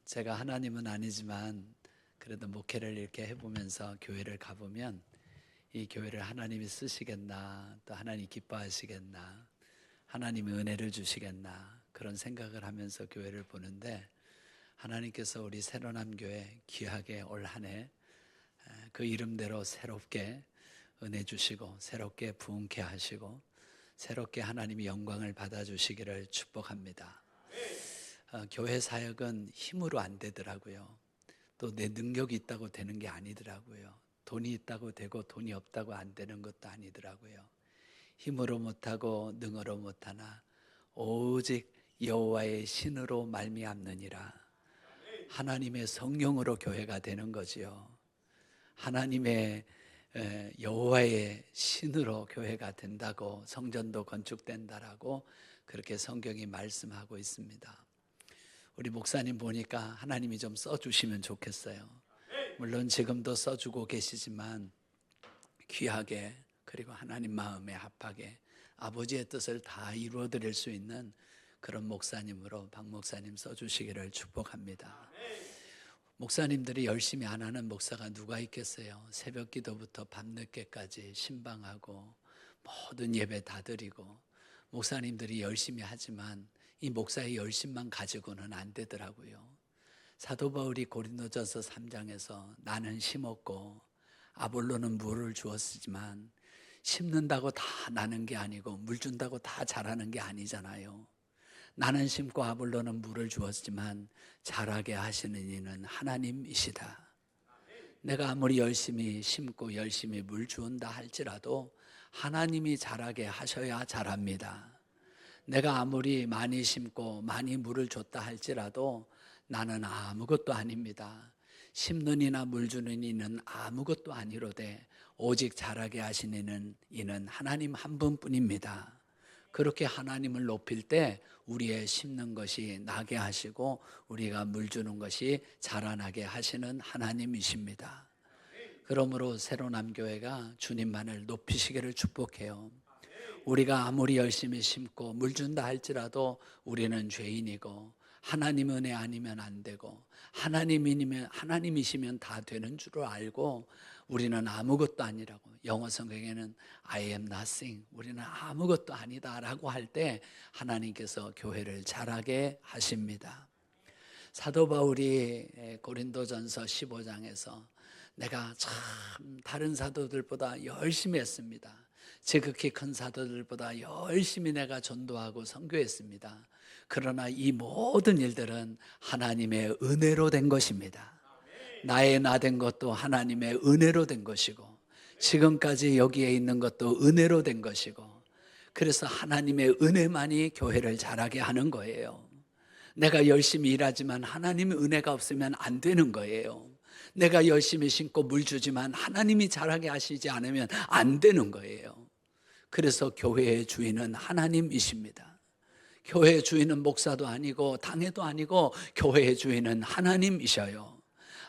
제가 하나님은 아니지만 그래도 목회를 이렇게 해보면서 교회를 가보면 이 교회를 하나님이 쓰시겠나, 또 하나님이 기뻐하시겠나, 하나님이 은혜를 주시겠나 그런 생각을 하면서 교회를 보는데, 하나님께서 우리 새로남 교회 귀하게 올 한 해 그 이름대로 새롭게 은혜 주시고 새롭게 부흥케 하시고 새롭게 하나님이 영광을 받아주시기를 축복합니다. 교회 사역은 힘으로 안 되더라고요. 또 내 능력이 있다고 되는 게 아니더라고요. 돈이 있다고 되고 돈이 없다고 안 되는 것도 아니더라고요. 힘으로 못하고 능으로 못하나 오직 여호와의 신으로 말미암느니라. 하나님의 성령으로 교회가 되는 거지요. 하나님의 여호와의 신으로 교회가 된다고, 성전도 건축된다라고 그렇게 성경이 말씀하고 있습니다. 우리 목사님 보니까 하나님이 좀 써주시면 좋겠어요. 물론 지금도 써주고 계시지만 귀하게, 그리고 하나님 마음에 합하게 아버지의 뜻을 다 이루어 드릴 수 있는 그런 목사님으로 박 목사님 써주시기를 축복합니다. 목사님들이 열심히 안 하는 목사가 누가 있겠어요? 새벽 기도부터 밤늦게까지 신방하고 모든 예배 다 드리고, 목사님들이 열심히 하지만 이 목사의 열심만 가지고는 안 되더라고요. 사도 바울이 고린도전서 3장에서 나는 심었고 아볼로는 물을 주었지만 심는다고 다 나는 게 아니고 물 준다고 다 자라는 게 아니잖아요. 나는 심고 아볼로는 물을 주었지만 자라게 하시는 이는 하나님이시다. 내가 아무리 열심히 심고 열심히 물 주온다 할지라도 하나님이 자라게 하셔야 자랍니다. 내가 아무리 많이 심고 많이 물을 줬다 할지라도 나는 아무것도 아닙니다. 심는 이나 물 주는 이는 아무것도 아니로되 오직 자라게 하시는 이는 하나님 한 분뿐입니다. 그렇게 하나님을 높일 때 우리의 심는 것이 나게 하시고 우리가 물 주는 것이 자라나게 하시는 하나님이십니다. 그러므로 새로남 교회가 주님만을 높이시기를 축복해요. 우리가 아무리 열심히 심고 물 준다 할지라도 우리는 죄인이고 하나님 은혜 아니면 안 되고 하나님이시면 다 되는 줄 알고 우리는 아무것도 아니라고, 영어 성경에는 I am nothing, 우리는 아무것도 아니다라고 할 때 하나님께서 교회를 자라게 하십니다. 사도 바울이 고린도전서 15장에서 내가 참 다른 사도들보다 열심히 했습니다. 지극히 큰 사도들보다 열심히 내가 전도하고 선교했습니다. 그러나 이 모든 일들은 하나님의 은혜로 된 것입니다. 나의 나 된 것도 하나님의 은혜로 된 것이고 지금까지 여기에 있는 것도 은혜로 된 것이고, 그래서 하나님의 은혜만이 교회를 자라게 하는 거예요. 내가 열심히 일하지만 하나님의 은혜가 없으면 안 되는 거예요. 내가 열심히 심고 물 주지만 하나님이 자라게 하시지 않으면 안 되는 거예요. 그래서 교회의 주인은 하나님이십니다. 교회의 주인은 목사도 아니고 당회도 아니고 교회의 주인은 하나님이셔요.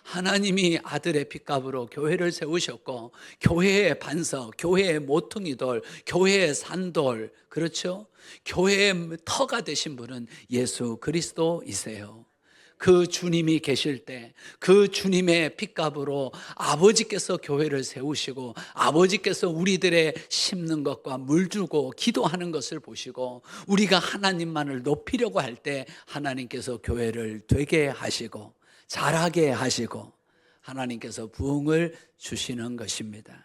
하나님이 아들의 핏값으로 교회를 세우셨고 교회의 반석, 교회의 모퉁이돌, 교회의 산돌, 그렇죠? 교회의 터가 되신 분은 예수 그리스도이세요. 그 주님이 계실 때 그 주님의 핏값으로 아버지께서 교회를 세우시고 아버지께서 우리들의 심는 것과 물 주고 기도하는 것을 보시고 우리가 하나님만을 높이려고 할 때 하나님께서 교회를 되게 하시고 자라게 하시고 하나님께서 부흥을 주시는 것입니다.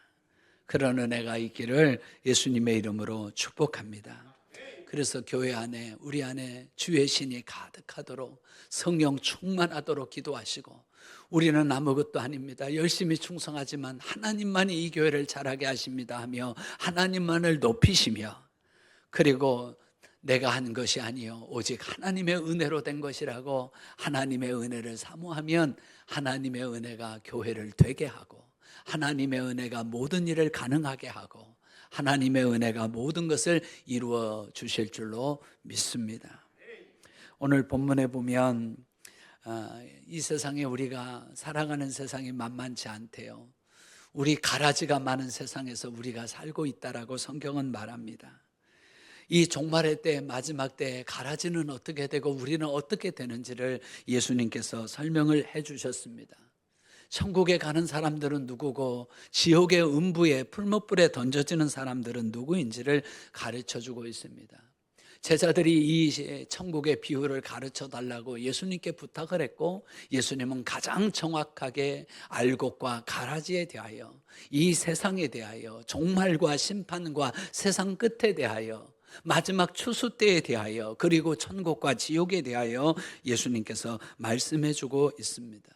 그런 은혜가 있기를 예수님의 이름으로 축복합니다. 그래서 교회 안에, 우리 안에 주의 신이 가득하도록 성령 충만하도록 기도하시고, 우리는 아무것도 아닙니다. 열심히 충성하지만 하나님만이 이 교회를 자라게 하십니다 하며 하나님만을 높이시며, 그리고 내가 한 것이 아니요 오직 하나님의 은혜로 된 것이라고 하나님의 은혜를 사모하면 하나님의 은혜가 교회를 되게 하고 하나님의 은혜가 모든 일을 가능하게 하고 하나님의 은혜가 모든 것을 이루어 주실 줄로 믿습니다. 오늘 본문에 보면 이 세상에 우리가 살아가는 세상이 만만치 않대요. 우리 가라지가 많은 세상에서 우리가 살고 있다라고 성경은 말합니다. 이 종말의 때, 마지막 때 가라지는 어떻게 되고 우리는 어떻게 되는지를 예수님께서 설명을 해 주셨습니다. 천국에 가는 사람들은 누구고 지옥의 음부에 풀무불에 던져지는 사람들은 누구인지를 가르쳐 주고 있습니다. 제자들이 이 천국의 비유를 가르쳐 달라고 예수님께 부탁을 했고, 예수님은 가장 정확하게 알곡과 가라지에 대하여, 이 세상에 대하여, 종말과 심판과 세상 끝에 대하여, 마지막 추수 때에 대하여, 그리고 천국과 지옥에 대하여 예수님께서 말씀해 주고 있습니다.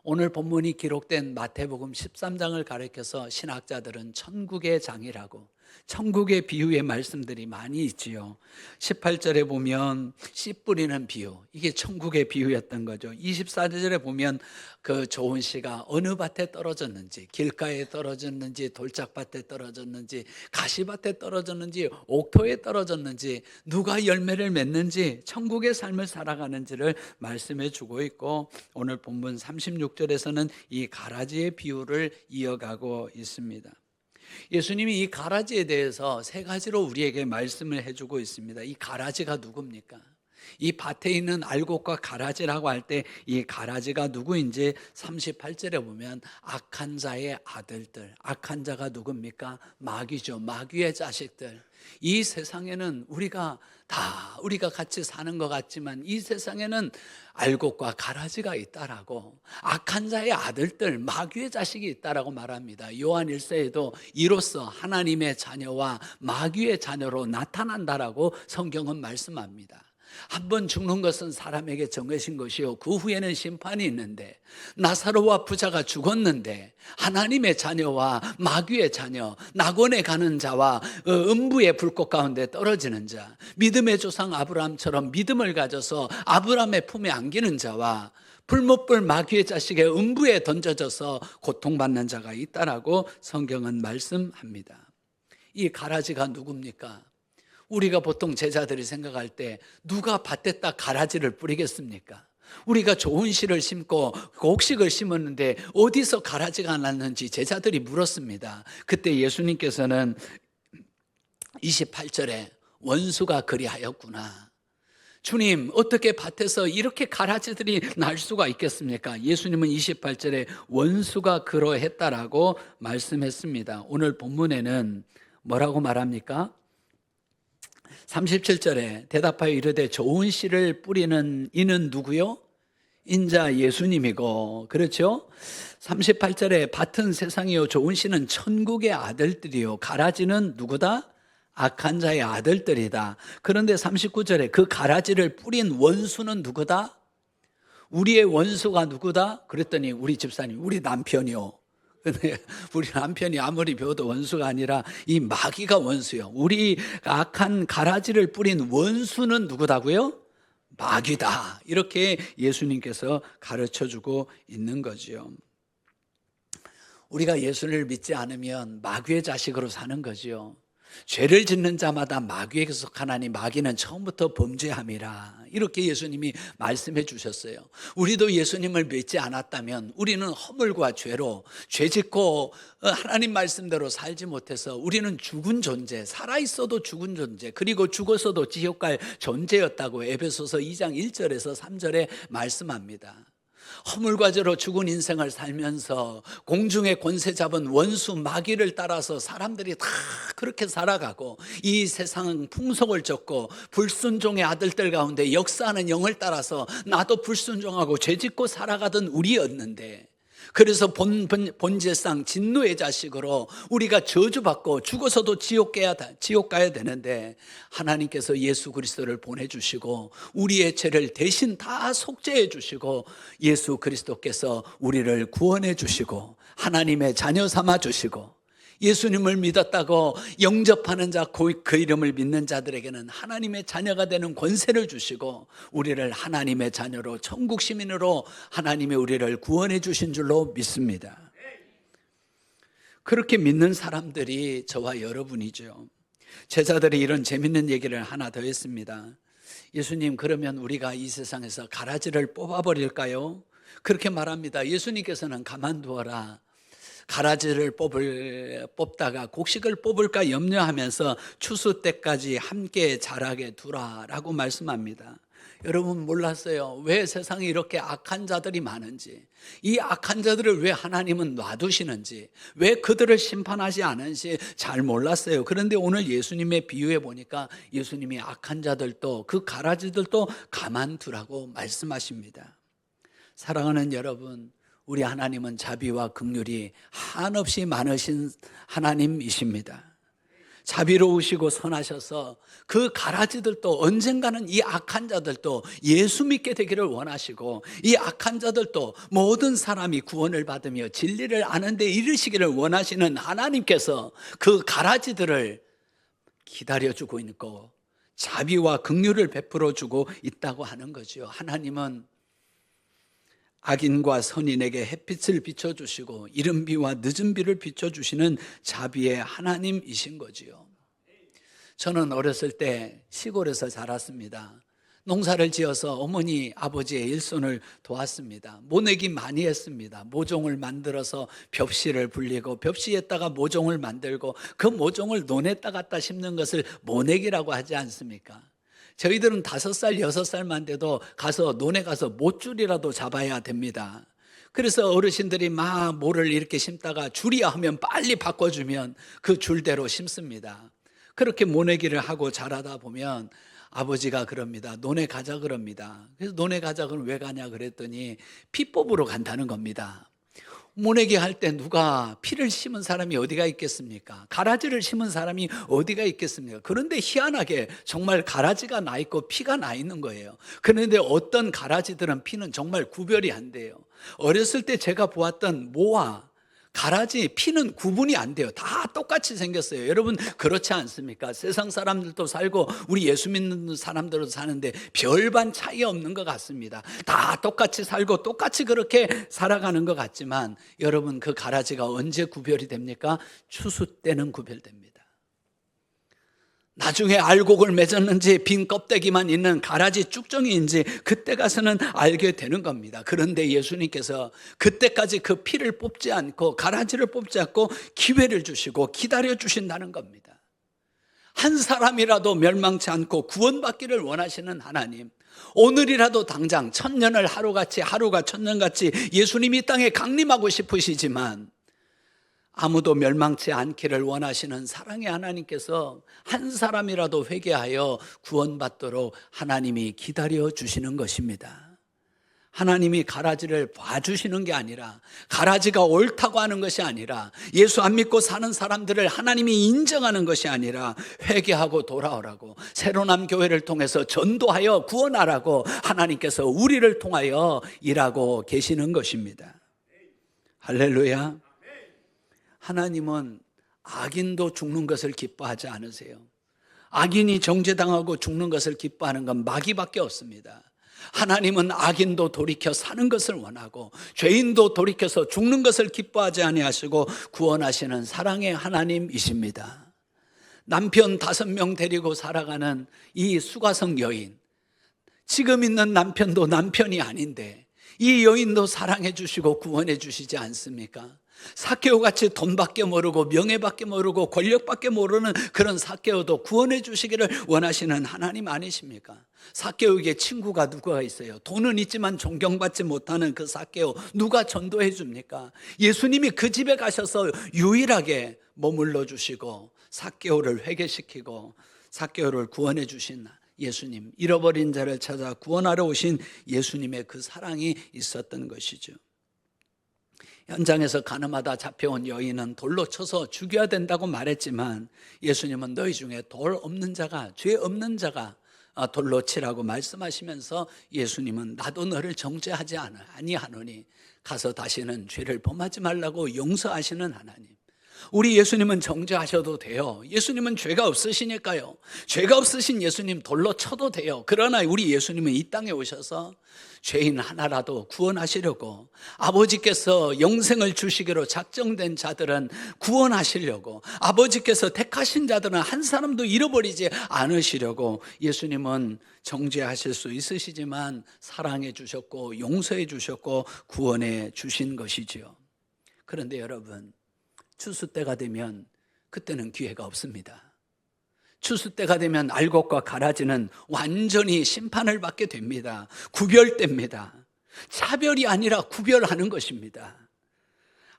오늘 본문이 기록된 마태복음 13장을 가리켜서 신학자들은 천국의 장이라고, 천국의 비유의 말씀들이 많이 있지요. 18절에 보면 씨 뿌리는 비유, 이게 천국의 비유였던 거죠. 24절에 보면 그 좋은 씨가 어느 밭에 떨어졌는지, 길가에 떨어졌는지, 돌짝밭에 떨어졌는지, 가시밭에 떨어졌는지, 옥토에 떨어졌는지, 누가 열매를 맺는지, 천국의 삶을 살아가는지를 말씀해 주고 있고, 오늘 본문 36절에서는 이 가라지의 비유를 이어가고 있습니다. 예수님이 이 가라지에 대해서 세 가지로 우리에게 말씀을 해주고 있습니다. 이 가라지가 누굽니까? 이 밭에 있는 알곡과 가라지라고 할 때 이 가라지가 누구인지 38절에 보면 악한 자의 아들들, 악한 자가 누굽니까? 마귀죠. 마귀의 자식들. 이 세상에는 우리가 같이 사는 것 같지만 이 세상에는 알곡과 가라지가 있다라고, 악한 자의 아들들, 마귀의 자식이 있다라고 말합니다. 요한 1서에도 이로써 하나님의 자녀와 마귀의 자녀로 나타난다라고 성경은 말씀합니다. 한 번 죽는 것은 사람에게 정해진 것이요, 그 후에는 심판이 있는데, 나사로와 부자가 죽었는데 하나님의 자녀와 마귀의 자녀, 낙원에 가는 자와 음부의 불꽃 가운데 떨어지는 자, 믿음의 조상 아브라함처럼 믿음을 가져서 아브라함의 품에 안기는 자와 불못불 마귀의 자식의 음부에 던져져서 고통받는 자가 있다라고 성경은 말씀합니다. 이 가라지가 누굽니까? 우리가 보통 제자들이 생각할 때 누가 밭에다 가라지를 뿌리겠습니까? 우리가 좋은 씨를 심고 곡식을 심었는데 어디서 가라지가 났는지 제자들이 물었습니다. 그때 예수님께서는 28절에 원수가 그리하였구나. 주님, 어떻게 밭에서 이렇게 가라지들이 날 수가 있겠습니까? 예수님은 28절에 원수가 그러했다라고 말씀했습니다. 오늘 본문에는 뭐라고 말합니까? 37절에 대답하여 이르되 좋은 씨를 뿌리는 이는 누구요? 인자 예수님이고, 그렇죠? 38절에 밭은 세상이요 좋은 씨는 천국의 아들들이요 가라지는 누구다? 악한 자의 아들들이다. 그런데 39절에 그 가라지를 뿌린 원수는 누구다? 우리의 원수가 누구다? 그랬더니 우리 집사님, 우리 남편이요. 근데 우리 남편이 아무리 배워도 원수가 아니라 이 마귀가 원수요. 우리 악한 가라지를 뿌린 원수는 누구다고요? 마귀다. 이렇게 예수님께서 가르쳐주고 있는 거지요. 우리가 예수를 믿지 않으면 마귀의 자식으로 사는 거지요. 죄를 짓는 자마다 마귀에게 속하나니 마귀는 처음부터 범죄함이라, 이렇게 예수님이 말씀해 주셨어요. 우리도 예수님을 믿지 않았다면 우리는 허물과 죄로 죄짓고 하나님 말씀대로 살지 못해서 우리는 죽은 존재, 살아있어도 죽은 존재, 그리고 죽어서도 지옥 갈 존재였다고 에베소서 2장 1절에서 3절에 말씀합니다. 허물과 죄로 죽은 인생을 살면서 공중의 권세 잡은 원수 마귀를 따라서 사람들이 다 그렇게 살아가고, 이 세상은 풍속을 졌고 불순종의 아들들 가운데 역사하는 영을 따라서 나도 불순종하고 죄짓고 살아가던 우리였는데, 그래서 본질상 진노의 자식으로 우리가 저주받고 죽어서도 지옥 가야 되는데, 하나님께서 예수 그리스도를 보내주시고 우리의 죄를 대신 다 속죄해 주시고 예수 그리스도께서 우리를 구원해 주시고 하나님의 자녀 삼아 주시고, 예수님을 믿었다고 영접하는 자, 그 이름을 믿는 자들에게는 하나님의 자녀가 되는 권세를 주시고 우리를 하나님의 자녀로, 천국 시민으로 하나님이 우리를 구원해 주신 줄로 믿습니다. 그렇게 믿는 사람들이 저와 여러분이죠. 제자들이 이런 재밌는 얘기를 하나 더 했습니다. 예수님, 그러면 우리가 이 세상에서 가라지를 뽑아버릴까요? 그렇게 말합니다. 예수님께서는 가만두어라. 가라지를 뽑다가 곡식을 뽑을까 염려하면서 추수 때까지 함께 자라게 두라라고 말씀합니다. 여러분 몰랐어요. 왜 세상에 이렇게 악한 자들이 많은지, 이 악한 자들을 왜 하나님은 놔두시는지, 왜 그들을 심판하지 않은지 잘 몰랐어요. 그런데 오늘 예수님의 비유에 보니까 예수님이 악한 자들도 그 가라지들도 가만두라고 말씀하십니다. 사랑하는 여러분, 우리 하나님은 자비와 긍휼이 한없이 많으신 하나님이십니다. 자비로우시고 선하셔서 그 가라지들도 언젠가는 이 악한 자들도 예수 믿게 되기를 원하시고, 이 악한 자들도 모든 사람이 구원을 받으며 진리를 아는 데 이르시기를 원하시는 하나님께서 그 가라지들을 기다려주고 있고 자비와 긍휼을 베풀어주고 있다고 하는 거죠. 하나님은 악인과 선인에게 햇빛을 비춰주시고 이른 비와 늦은 비를 비춰주시는 자비의 하나님이신 거지요. 저는 어렸을 때 시골에서 자랐습니다. 농사를 지어서 어머니, 아버지의 일손을 도왔습니다. 모내기 많이 했습니다. 모종을 만들어서 벽시를 불리고, 벽시에다가 모종을 만들고, 그 모종을 논에다 갖다 심는 것을 모내기라고 하지 않습니까? 저희들은 5살, 6살만 돼도 가서 논에 가서 못줄이라도 잡아야 됩니다. 그래서 어르신들이 막 모를 이렇게 심다가 줄이야 하면 빨리 바꿔주면 그 줄대로 심습니다. 그렇게 모내기를 하고 자라다 보면 아버지가 그럽니다. 논에 가자 그럽니다. 그래서 논에 가자 그러면 왜 가냐 그랬더니 피 뽑으러 간다는 겁니다. 모내기 할 때 누가 피를 심은 사람이 어디가 있겠습니까? 가라지를 심은 사람이 어디가 있겠습니까? 그런데 희한하게 정말 가라지가 나 있고 피가 나 있는 거예요. 그런데 어떤 가라지들은 피는 정말 구별이 안 돼요. 어렸을 때 제가 보았던 모와 가라지 피는 구분이 안 돼요. 다 똑같이 생겼어요. 여러분 그렇지 않습니까? 세상 사람들도 살고 우리 예수 믿는 사람들도 사는데 별반 차이 없는 것 같습니다. 다 똑같이 살고 똑같이 그렇게 살아가는 것 같지만 여러분 그 가라지가 언제 구별이 됩니까? 추수 때는 구별됩니다. 나중에 알곡을 맺었는지 빈 껍데기만 있는 가라지 쭉정이인지 그때 가서는 알게 되는 겁니다. 그런데 예수님께서 그때까지 그 피를 뽑지 않고 가라지를 뽑지 않고 기회를 주시고 기다려 주신다는 겁니다. 한 사람이라도 멸망치 않고 구원받기를 원하시는 하나님, 오늘이라도 당장 천년을 하루같이, 하루가 천년같이 예수님이 땅에 강림하고 싶으시지만 아무도 멸망치 않기를 원하시는 사랑의 하나님께서 한 사람이라도 회개하여 구원받도록 하나님이 기다려 주시는 것입니다. 하나님이 가라지를 봐주시는 게 아니라, 가라지가 옳다고 하는 것이 아니라, 예수 안 믿고 사는 사람들을 하나님이 인정하는 것이 아니라 회개하고 돌아오라고, 새로남 교회를 통해서 전도하여 구원하라고 하나님께서 우리를 통하여 일하고 계시는 것입니다. 할렐루야. 하나님은 악인도 죽는 것을 기뻐하지 않으세요. 악인이 정죄당하고 죽는 것을 기뻐하는 건 마귀밖에 없습니다. 하나님은 악인도 돌이켜 사는 것을 원하고 죄인도 돌이켜서 죽는 것을 기뻐하지 아니하시고 구원하시는 사랑의 하나님이십니다. 남편 5명 데리고 살아가는 이 수가성 여인, 지금 있는 남편도 남편이 아닌데 이 여인도 사랑해 주시고 구원해 주시지 않습니까? 삭개오같이 돈밖에 모르고 명예밖에 모르고 권력밖에 모르는 그런 삭개오도 구원해 주시기를 원하시는 하나님 아니십니까? 삭개오에게 친구가 누가 있어요? 돈은 있지만 존경받지 못하는 그 삭개오 누가 전도해 줍니까? 예수님이 그 집에 가셔서 유일하게 머물러 주시고 삭개오를 회개시키고 삭개오를 구원해 주신 예수님, 잃어버린 자를 찾아 구원하러 오신 예수님의 그 사랑이 있었던 것이죠. 현장에서 가늠하다 잡혀온 여인은 돌로 쳐서 죽여야 된다고 말했지만 예수님은 너희 중에 돌 없는 자가, 죄 없는 자가 돌로 치라고 말씀하시면서 예수님은 나도 너를 정죄하지 아니하노니 가서 다시는 죄를 범하지 말라고 용서하시는 하나님. 우리 예수님은 정죄하셔도 돼요. 예수님은 죄가 없으시니까요. 죄가 없으신 예수님 돌로 쳐도 돼요. 그러나 우리 예수님은 이 땅에 오셔서 죄인 하나라도 구원하시려고, 아버지께서 영생을 주시기로 작정된 자들은 구원하시려고, 아버지께서 택하신 자들은 한 사람도 잃어버리지 않으시려고 예수님은 정죄하실 수 있으시지만 사랑해 주셨고 용서해 주셨고 구원해 주신 것이지요. 그런데 여러분, 추수 때가 되면 그때는 기회가 없습니다. 추수 때가 되면 알곡과 가라지는 완전히 심판을 받게 됩니다. 구별됩니다. 차별이 아니라 구별하는 것입니다.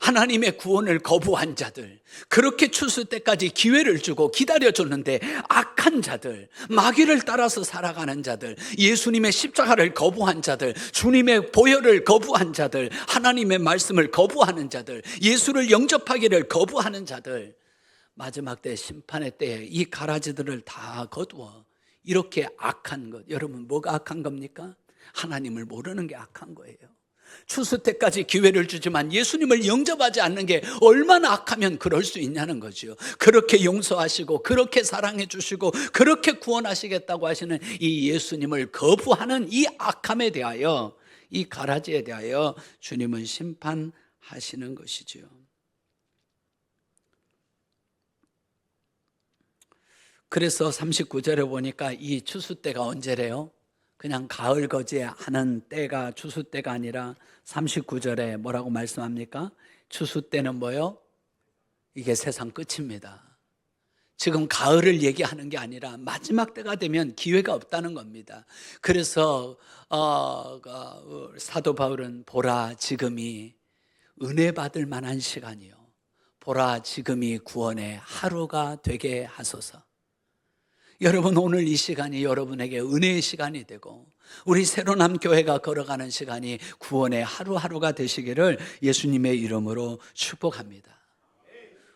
하나님의 구원을 거부한 자들, 그렇게 추수 때까지 기회를 주고 기다려줬는데 악한 자들, 마귀를 따라서 살아가는 자들, 예수님의 십자가를 거부한 자들, 주님의 보혈을 거부한 자들, 하나님의 말씀을 거부하는 자들, 예수를 영접하기를 거부하는 자들, 마지막 때 심판의 때에 이 가라지들을 다 거두어 이렇게 악한 것, 여러분 뭐가 악한 겁니까? 하나님을 모르는 게 악한 거예요. 추수 때까지 기회를 주지만 예수님을 영접하지 않는 게 얼마나 악하면 그럴 수 있냐는 거죠. 그렇게 용서하시고 그렇게 사랑해 주시고 그렇게 구원하시겠다고 하시는 이 예수님을 거부하는 이 악함에 대하여, 이 가라지에 대하여 주님은 심판하시는 것이죠. 그래서 39절에 보니까 이 추수 때가 언제래요? 그냥 가을 거지하는 때가 추수 때가 아니라 39절에 뭐라고 말씀합니까? 추수 때는 뭐요? 이게 세상 끝입니다. 지금 가을을 얘기하는 게 아니라 마지막 때가 되면 기회가 없다는 겁니다. 그래서 사도 바울은 보라 지금이 은혜 받을 만한 시간이요, 보라 지금이 구원의 하루가 되게 하소서. 여러분, 오늘 이 시간이 여러분에게 은혜의 시간이 되고 우리 새로남 교회가 걸어가는 시간이 구원의 하루하루가 되시기를 예수님의 이름으로 축복합니다.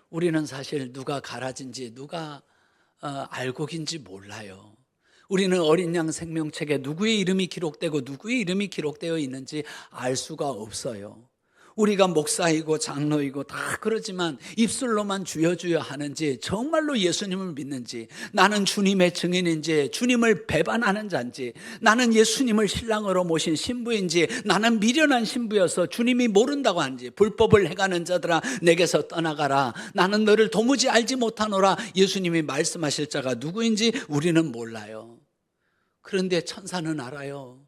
우리는 사실 누가 가라진지 누가 알곡인지 몰라요. 우리는 어린 양 생명책에 누구의 이름이 기록되고 누구의 이름이 기록되어 있는지 알 수가 없어요. 우리가 목사이고 장로이고 다 그러지만 입술로만 주여 주여 하는지 정말로 예수님을 믿는지, 나는 주님의 증인인지 주님을 배반하는 자인지, 나는 예수님을 신랑으로 모신 신부인지 나는 미련한 신부여서 주님이 모른다고 하는지, 불법을 행하는 자들아 내게서 떠나가라, 나는 너를 도무지 알지 못하노라, 예수님이 말씀하실 자가 누구인지 우리는 몰라요. 그런데 천사는 알아요.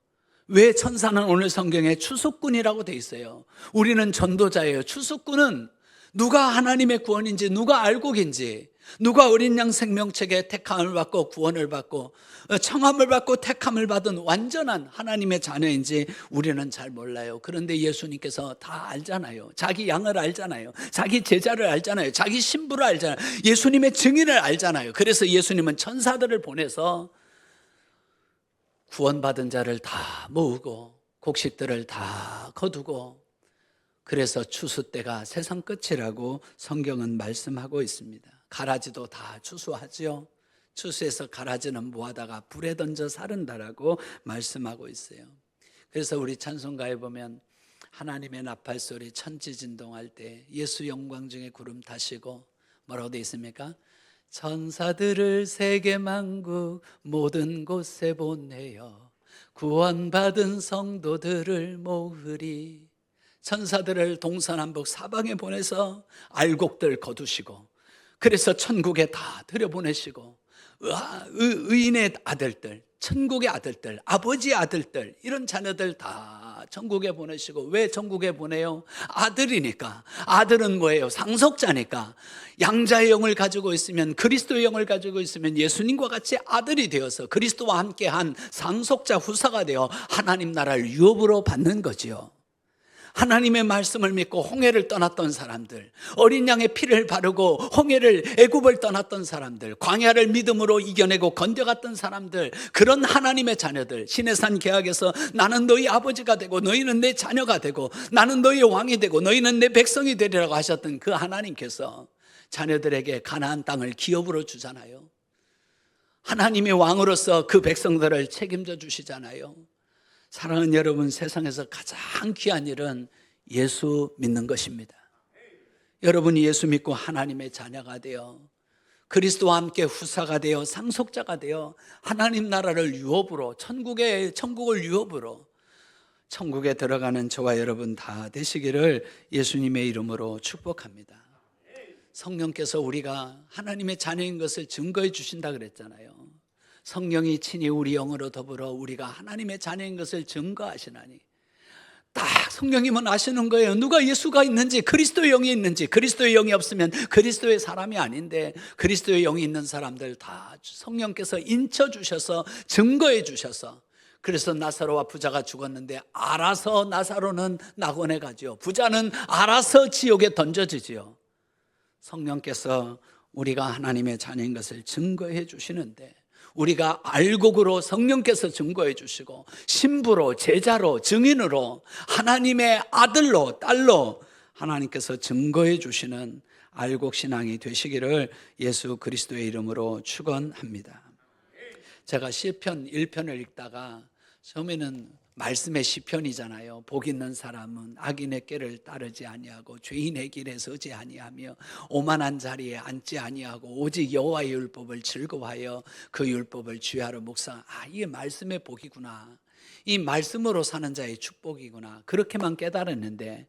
왜 천사는 오늘 성경에 추수꾼이라고 돼 있어요? 우리는 전도자예요. 추수꾼은 누가 하나님의 구원인지, 누가 알곡인지, 누가 어린 양 생명책에 택함을 받고 구원을 받고 청함을 받고 택함을 받은 완전한 하나님의 자녀인지 우리는 잘 몰라요. 그런데 예수님께서 다 알잖아요. 자기 양을 알잖아요. 자기 제자를 알잖아요. 자기 신부를 알잖아요. 예수님의 증인을 알잖아요. 그래서 예수님은 천사들을 보내서 구원받은 자를 다 모으고 곡식들을 다 거두고, 그래서 추수 때가 세상 끝이라고 성경은 말씀하고 있습니다. 가라지도 다 추수하죠. 추수해서 가라지는 모아다가 불에 던져 사른다라고 말씀하고 있어요. 그래서 우리 찬송가에 보면 하나님의 나팔소리 천지진동할 때 예수 영광 중에 구름 타시고 뭐라고 되어 있습니까? 천사들을 세계 만국 모든 곳에 보내어 구원받은 성도들을 모으리. 천사들을 동서남북 사방에 보내서 알곡들 거두시고, 그래서 천국에 다 들여보내시고 의인의 아들들, 천국의 아들들, 아버지의 아들들, 이런 자녀들 다 천국에 보내시고. 왜 천국에 보내요? 아들이니까. 아들은 뭐예요? 상속자니까. 양자의 영을 가지고 있으면, 그리스도의 영을 가지고 있으면 예수님과 같이 아들이 되어서 그리스도와 함께한 상속자 후사가 되어 하나님 나라를 유업으로 받는 거지요. 하나님의 말씀을 믿고 홍해를 떠났던 사람들, 어린 양의 피를 바르고 홍해를, 애굽을 떠났던 사람들, 광야를 믿음으로 이겨내고 건져갔던 사람들, 그런 하나님의 자녀들, 시내산 계약에서 나는 너희 아버지가 되고 너희는 내 자녀가 되고 나는 너희의 왕이 되고 너희는 내 백성이 되리라고 하셨던 그 하나님께서 자녀들에게 가나안 땅을 기업으로 주잖아요. 하나님의 왕으로서 그 백성들을 책임져 주시잖아요. 사랑하는 여러분, 세상에서 가장 귀한 일은 예수 믿는 것입니다. 여러분이 예수 믿고 하나님의 자녀가 되어 그리스도와 함께 후사가 되어 상속자가 되어 하나님 나라를 유업으로, 천국을 유업으로 천국에 들어가는 저와 여러분 다 되시기를 예수님의 이름으로 축복합니다. 성령께서 우리가 하나님의 자녀인 것을 증거해 주신다 그랬잖아요. 성령이 친히 우리 영으로 더불어 우리가 하나님의 자녀인 것을 증거하시나니, 딱 성령님은 아시는 거예요. 누가 예수가 있는지, 그리스도의 영이 있는지. 그리스도의 영이 없으면 그리스도의 사람이 아닌데, 그리스도의 영이 있는 사람들 다 성령께서 인쳐주셔서 증거해 주셔서, 그래서 나사로와 부자가 죽었는데 알아서 나사로는 낙원에 가죠. 부자는 알아서 지옥에 던져지지요. 성령께서 우리가 하나님의 자녀인 것을 증거해 주시는데, 우리가 알곡으로 성령께서 증거해 주시고, 신부로, 제자로, 증인으로, 하나님의 아들로, 딸로 하나님께서 증거해 주시는 알곡신앙이 되시기를 예수 그리스도의 이름으로 축원합니다. 제가 시편 1편을 읽다가, 처음에는 말씀의 시편이잖아요. 복 있는 사람은 악인의 꾀를 따르지 아니하고 죄인의 길에 서지 아니하며 오만한 자리에 앉지 아니하고 오직 여호와의 율법을 즐거워하여 그 율법을 주야로 묵상. 이게 말씀의 복이구나. 이 말씀으로 사는 자의 축복이구나. 그렇게만 깨달았는데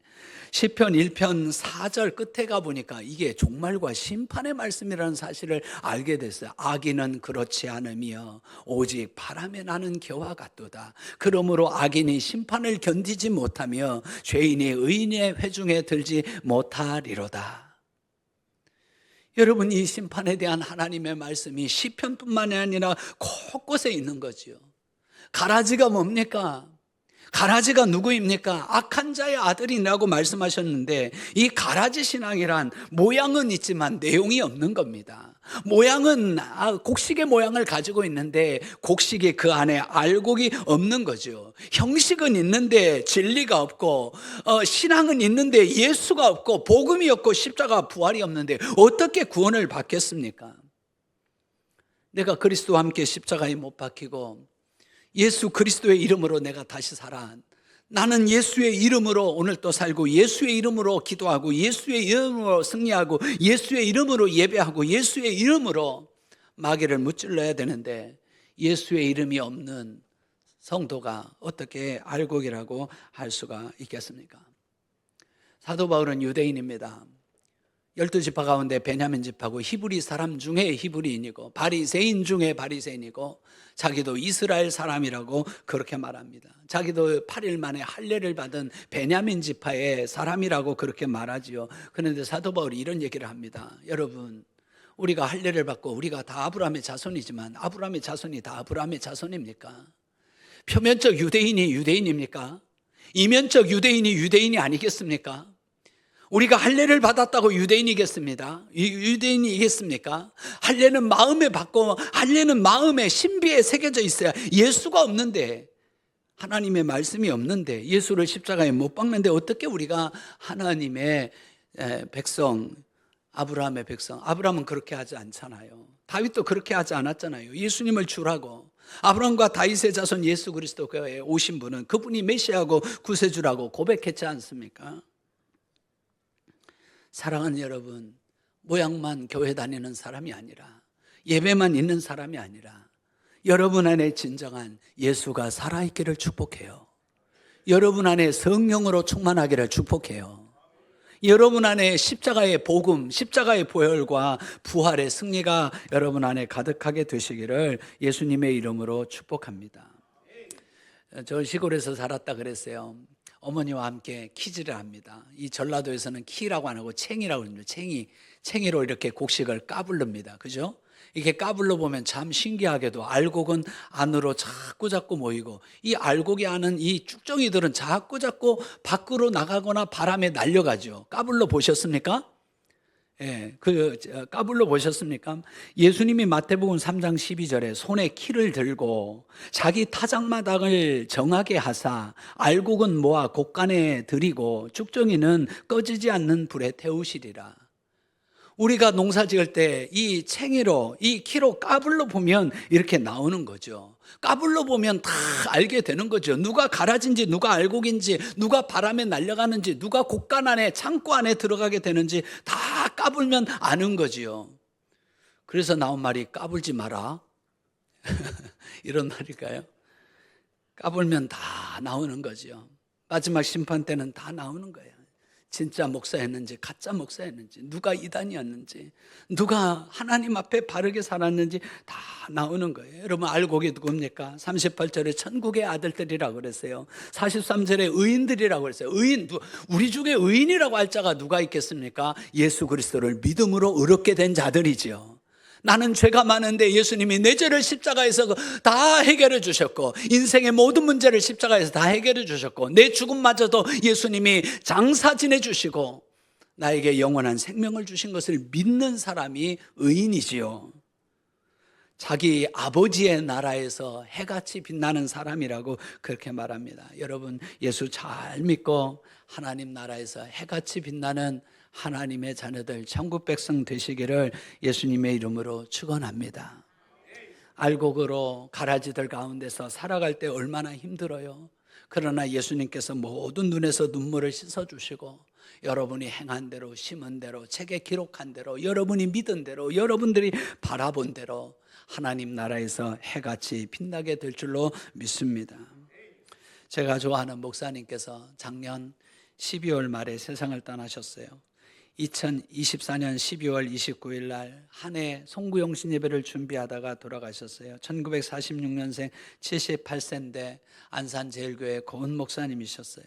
시편 1편 4절 끝에 가보니까 이게 종말과 심판의 말씀이라는 사실을 알게 됐어요. 악인은 그렇지 않으며 오직 바람에 나는 겨와 같도다. 그러므로 악인이 심판을 견디지 못하며 죄인이 의인의 회중에 들지 못하리로다. 여러분, 이 심판에 대한 하나님의 말씀이 시편뿐만이 아니라 곳곳에 있는 거지요. 가라지가 뭡니까? 가라지가 누구입니까? 악한 자의 아들이라고 말씀하셨는데, 이 가라지 신앙이란 모양은 있지만 내용이 없는 겁니다. 모양은 곡식의 모양을 가지고 있는데 곡식이 그 안에 알곡이 없는 거죠. 형식은 있는데 진리가 없고, 신앙은 있는데 예수가 없고, 복음이 없고, 십자가 부활이 없는데 어떻게 구원을 받겠습니까? 내가 그리스도와 함께 십자가에 못 박히고 예수 그리스도의 이름으로 내가 다시 살아, 나는 예수의 이름으로 오늘 또 살고, 예수의 이름으로 기도하고, 예수의 이름으로 승리하고, 예수의 이름으로 예배하고, 예수의 이름으로 마귀를 무찔러야 되는데, 예수의 이름이 없는 성도가 어떻게 알곡이라고 할 수가 있겠습니까? 사도 바울은 유대인입니다. 12지파 가운데 베냐민 지파고, 히브리 사람 중에 히브리인이고, 바리새인 중에 바리새인이고, 자기도 이스라엘 사람이라고 그렇게 말합니다. 자기도 8일 만에 할례를 받은 베냐민 지파의 사람이라고 그렇게 말하지요. 그런데 사도 바울이 이런 얘기를 합니다. 여러분, 우리가 할례를 받고 우리가 다 아브라함의 자손이지만 아브라함의 자손이 다 아브라함의 자손입니까? 표면적 유대인이 유대인입니까? 이면적 유대인이 유대인이 아니겠습니까? 우리가 할례를 받았다고 유대인이겠습니다? 유대인이겠습니까? 할례는 마음에 받고, 할례는 마음에 신비에 새겨져 있어야. 예수가 없는데, 하나님의 말씀이 없는데, 예수를 십자가에 못 박는데 어떻게 우리가 하나님의 백성, 아브라함의 백성, 아브라함은 그렇게 하지 않잖아요. 다윗도 그렇게 하지 않았잖아요. 예수님을 주라고. 아브라함과 다윗의 자손 예수 그리스도에 오신 분은 그분이 메시아고 구세주라고 고백했지 않습니까? 사랑하는 여러분, 모양만 교회 다니는 사람이 아니라, 예배만 있는 사람이 아니라, 여러분 안에 진정한 예수가 살아있기를 축복해요. 여러분 안에 성령으로 충만하기를 축복해요. 여러분 안에 십자가의 복음, 십자가의 보혈과 부활의 승리가 여러분 안에 가득하게 되시기를 예수님의 이름으로 축복합니다. 저 시골에서 살았다 그랬어요. 어머니와 함께 키질을 합니다. 이 전라도에서는 키라고 안 하고 챙이라고 합니다. 챙이로 이렇게 곡식을 까불릅니다. 그죠? 이렇게 까불러 보면 참 신기하게도 알곡은 안으로 자꾸 모이고, 이 알곡이 아는 이 쭉정이들은 자꾸 밖으로 나가거나 바람에 날려가죠. 까불러 보셨습니까? 예, 까불러 보셨습니까? 예수님이 마태복음 3장 12절에 손에 키를 들고 자기 타작마당을 정하게 하사 알곡은 모아 곡간에 들이고 쭉정이는 꺼지지 않는 불에 태우시리라. 우리가 농사 지을 때 이 챙이로, 이 키로 까불러 보면 이렇게 나오는 거죠. 까불러 보면 다 알게 되는 거죠. 누가 가라진지, 누가 알곡인지, 누가 바람에 날아가는지, 누가 곡간 안에, 창고 안에 들어가게 되는지 다 까불면 아는 거지요. 그래서 나온 말이 까불지 마라. 이런 말일까요? 까불면 다 나오는 거죠. 마지막 심판 때는 다 나오는 거예요. 진짜 목사였는지 가짜 목사였는지, 누가 이단이었는지, 누가 하나님 앞에 바르게 살았는지 다 나오는 거예요. 여러분 알고 계신 누굽니까? 38절에 천국의 아들들이라고 그랬어요. 43절에 의인들이라고 그랬어요. 의인, 우리 중에 의인이라고 할 자가 누가 있겠습니까? 예수 그리스도를 믿음으로 의롭게 된 자들이지요. 나는 죄가 많은데 예수님이 내 죄를 십자가에서 다 해결해 주셨고, 인생의 모든 문제를 십자가에서 다 해결해 주셨고, 내 죽음마저도 예수님이 장사 지내 주시고 나에게 영원한 생명을 주신 것을 믿는 사람이 의인이지요. 자기 아버지의 나라에서 해같이 빛나는 사람이라고 그렇게 말합니다. 여러분, 예수 잘 믿고 하나님 나라에서 해같이 빛나는 하나님의 자녀들, 천국 백성 되시기를 예수님의 이름으로 축원합니다. 알곡으로 가라지들 가운데서 살아갈 때 얼마나 힘들어요. 그러나 예수님께서 모든 눈에서 눈물을 씻어주시고, 여러분이 행한 대로, 심은 대로, 책에 기록한 대로, 여러분이 믿은 대로, 여러분들이 바라본 대로 하나님 나라에서 해같이 빛나게 될 줄로 믿습니다. 제가 좋아하는 목사님께서 작년 12월 말에 세상을 떠나셨어요. 2024년 12월 29일 날 한 해 송구영신 예배를 준비하다가 돌아가셨어요. 1946년생 78세인데 안산제일교회 고은 목사님이셨어요.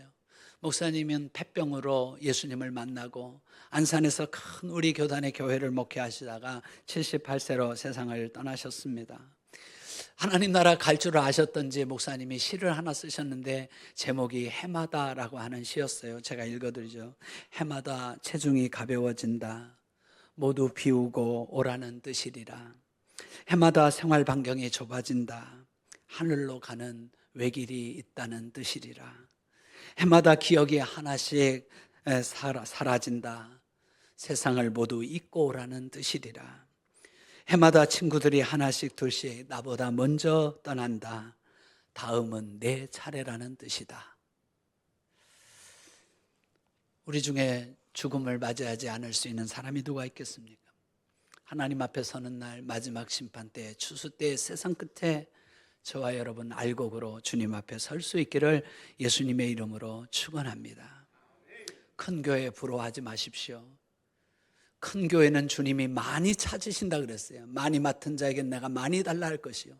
목사님은 폐병으로 예수님을 만나고 안산에서 큰 우리 교단의 교회를 목회하시다가 78세로 세상을 떠나셨습니다. 하나님 나라 갈 줄 아셨던지 목사님이 시를 하나 쓰셨는데 제목이 해마다라고 하는 시였어요. 제가 읽어드리죠. 해마다 체중이 가벼워진다. 모두 비우고 오라는 뜻이리라. 해마다 생활 반경이 좁아진다. 하늘로 가는 외길이 있다는 뜻이리라. 해마다 기억이 하나씩 사라진다. 세상을 모두 잊고 오라는 뜻이리라. 해마다 친구들이 하나씩 둘씩 나보다 먼저 떠난다. 다음은 내 차례라는 뜻이다. 우리 중에 죽음을 맞이하지 않을 수 있는 사람이 누가 있겠습니까? 하나님 앞에 서는 날 마지막 심판 때, 추수 때, 세상 끝에 저와 여러분 알곡으로 주님 앞에 설 수 있기를 예수님의 이름으로 축원합니다. 큰 교회 부러워하지 마십시오. 큰 교회는 주님이 많이 찾으신다 그랬어요. 많이 맡은 자에겐 내가 많이 달라 할 것이요.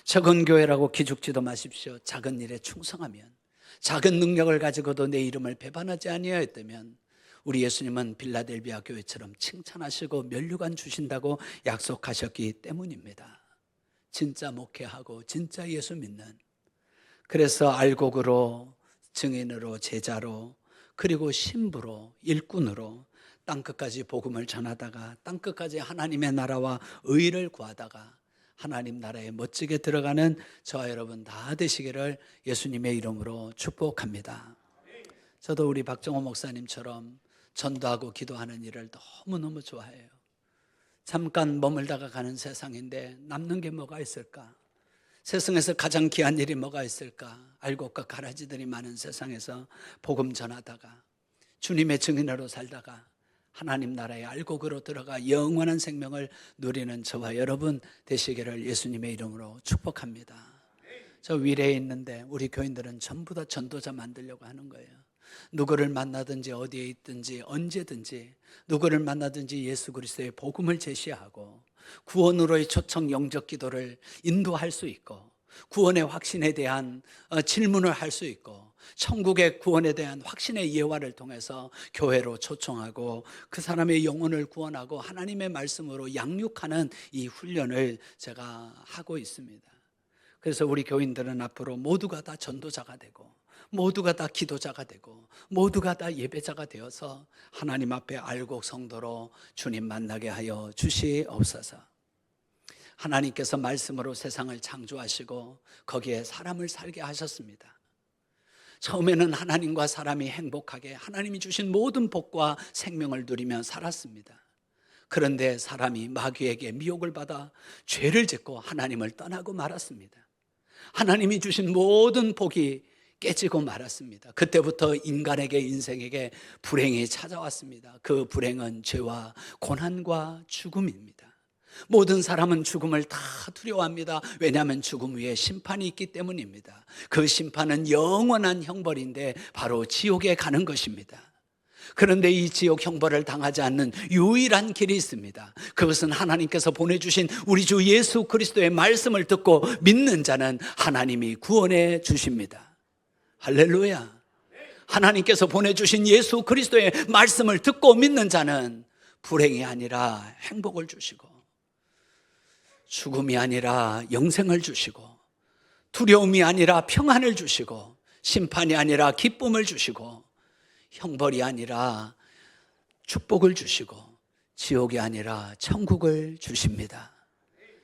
적은 교회라고 기죽지도 마십시오. 작은 일에 충성하면, 작은 능력을 가지고도 내 이름을 배반하지 아니하였다면 우리 예수님은 빌라델비아 교회처럼 칭찬하시고 면류관 주신다고 약속하셨기 때문입니다. 진짜 목회하고 진짜 예수 믿는, 그래서 알곡으로, 증인으로, 제자로, 그리고 신부로, 일꾼으로 땅끝까지 복음을 전하다가 땅끝까지 하나님의 나라와 의를 구하다가 하나님 나라에 멋지게 들어가는 저와 여러분 다 되시기를 예수님의 이름으로 축복합니다. 저도 우리 박정호 목사님처럼 전도하고 기도하는 일을 너무너무 좋아해요. 잠깐 머물다가 가는 세상인데 남는 게 뭐가 있을까? 세상에서 가장 귀한 일이 뭐가 있을까? 알곡과 가라지들이 많은 세상에서 복음 전하다가 주님의 증인으로 살다가 하나님 나라의 알곡으로 들어가 영원한 생명을 누리는 저와 여러분 되시기를 예수님의 이름으로 축복합니다. 저 위례에 있는데 우리 교인들은 전부 다 전도자 만들려고 하는 거예요. 누구를 만나든지 어디에 있든지 언제든지 누구를 만나든지 예수 그리스도의 복음을 제시하고 구원으로의 초청 영적 기도를 인도할 수 있고, 구원의 확신에 대한 질문을 할 수 있고, 천국의 구원에 대한 확신의 예화를 통해서 교회로 초청하고 그 사람의 영혼을 구원하고 하나님의 말씀으로 양육하는 이 훈련을 제가 하고 있습니다. 그래서 우리 교인들은 앞으로 모두가 다 전도자가 되고, 모두가 다 기도자가 되고, 모두가 다 예배자가 되어서 하나님 앞에 알곡 성도로 주님 만나게 하여 주시옵소서. 하나님께서 말씀으로 세상을 창조하시고 거기에 사람을 살게 하셨습니다. 처음에는 하나님과 사람이 행복하게 하나님이 주신 모든 복과 생명을 누리며 살았습니다. 그런데 사람이 마귀에게 미혹을 받아 죄를 짓고 하나님을 떠나고 말았습니다. 하나님이 주신 모든 복이 깨지고 말았습니다. 그때부터 인간에게, 인생에게 불행이 찾아왔습니다. 그 불행은 죄와 고난과 죽음입니다. 모든 사람은 죽음을 다 두려워합니다. 왜냐하면 죽음 위에 심판이 있기 때문입니다. 그 심판은 영원한 형벌인데 바로 지옥에 가는 것입니다. 그런데 이 지옥 형벌을 당하지 않는 유일한 길이 있습니다. 그것은 하나님께서 보내주신 우리 주 예수 그리스도의 말씀을 듣고 믿는 자는 하나님이 구원해 주십니다. 할렐루야. 하나님께서 보내주신 예수 그리스도의 말씀을 듣고 믿는 자는 불행이 아니라 행복을 주시고, 죽음이 아니라 영생을 주시고, 두려움이 아니라 평안을 주시고, 심판이 아니라 기쁨을 주시고, 형벌이 아니라 축복을 주시고, 지옥이 아니라 천국을 주십니다.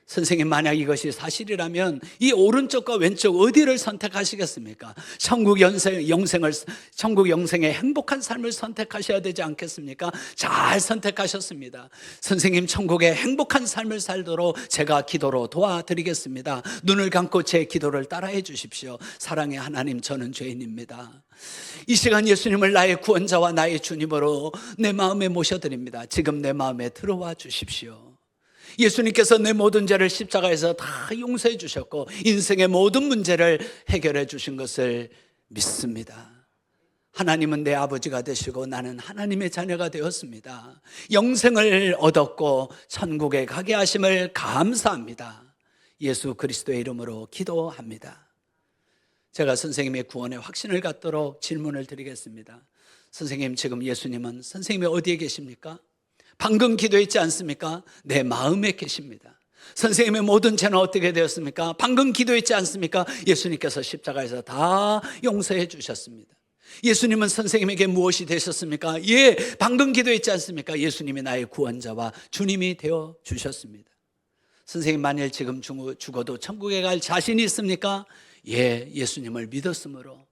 선생님, 만약 이것이 사실이라면 이 오른쪽과 왼쪽 어디를 선택하시겠습니까? 천국 영생의 행복한 삶을 선택하셔야 되지 않겠습니까? 잘 선택하셨습니다. 선생님, 천국의 행복한 삶을 살도록 제가 기도로 도와드리겠습니다. 눈을 감고 제 기도를 따라해 주십시오. 사랑의 하나님, 저는 죄인입니다. 이 시간 예수님을 나의 구원자와 나의 주님으로 내 마음에 모셔드립니다. 지금 내 마음에 들어와 주십시오. 예수님께서 내 모든 죄를 십자가에서 다 용서해 주셨고 인생의 모든 문제를 해결해 주신 것을 믿습니다. 하나님은 내 아버지가 되시고 나는 하나님의 자녀가 되었습니다. 영생을 얻었고 천국에 가게 하심을 감사합니다. 예수 그리스도의 이름으로 기도합니다. 제가 선생님의 구원에 확신을 갖도록 질문을 드리겠습니다. 선생님, 지금 예수님은 선생님이 어디에 계십니까? 방금 기도했지 않습니까? 내 마음에 계십니다. 선생님의 모든 죄는 어떻게 되었습니까? 방금 기도했지 않습니까? 예수님께서 십자가에서 다 용서해 주셨습니다. 예수님은 선생님에게 무엇이 되셨습니까? 예, 방금 기도했지 않습니까? 예수님이 나의 구원자와 주님이 되어 주셨습니다. 선생님, 만일 지금 죽어도 천국에 갈 자신이 있습니까? 예, 예수님을 믿었으므로,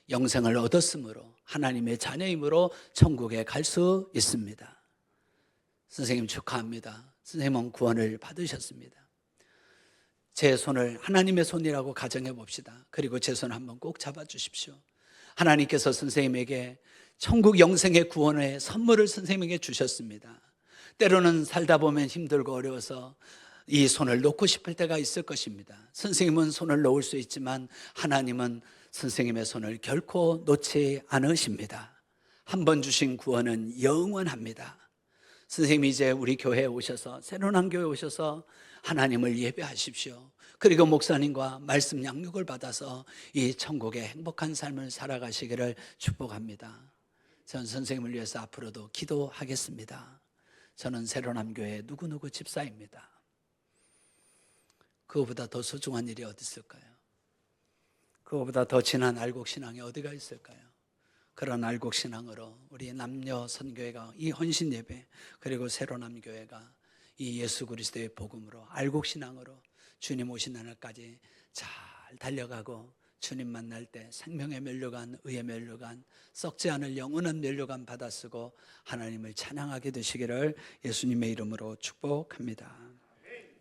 영생을 얻었으므로, 하나님의 자녀이므로 천국에 갈 수 있습니다. 선생님, 축하합니다. 선생님은 구원을 받으셨습니다. 제 손을 하나님의 손이라고 가정해 봅시다. 그리고 제 손 한번 꼭 잡아 주십시오. 하나님께서 선생님에게 천국 영생의 구원의 선물을 선생님에게 주셨습니다. 때로는 살다 보면 힘들고 어려워서 이 손을 놓고 싶을 때가 있을 것입니다. 선생님은 손을 놓을 수 있지만 하나님은 선생님의 손을 결코 놓지 않으십니다. 한 번 주신 구원은 영원합니다. 선생님이 이제 우리 교회에 오셔서, 새로운 교회에 오셔서 하나님을 예배하십시오. 그리고 목사님과 말씀 양육을 받아서 이 천국의 행복한 삶을 살아가시기를 축복합니다. 저는 선생님을 위해서 앞으로도 기도하겠습니다. 저는 새로운 교회 누구누구 집사입니다. 그거보다 더 소중한 일이 어디 있을까요? 그거보다 더 진한 알곡신앙이 어디가 있을까요? 그런 알곡신앙으로 우리 남녀 선교회가 이 헌신 예배, 그리고 새로남교회가 이 예수 그리스도의 복음으로 알곡신앙으로 주님 오신 날까지 잘 달려가고, 주님 만날 때 생명의 면류관, 의의 면류관, 썩지 않을 영원한 면류관 받아 쓰고 하나님을 찬양하게 되시기를 예수님의 이름으로 축복합니다.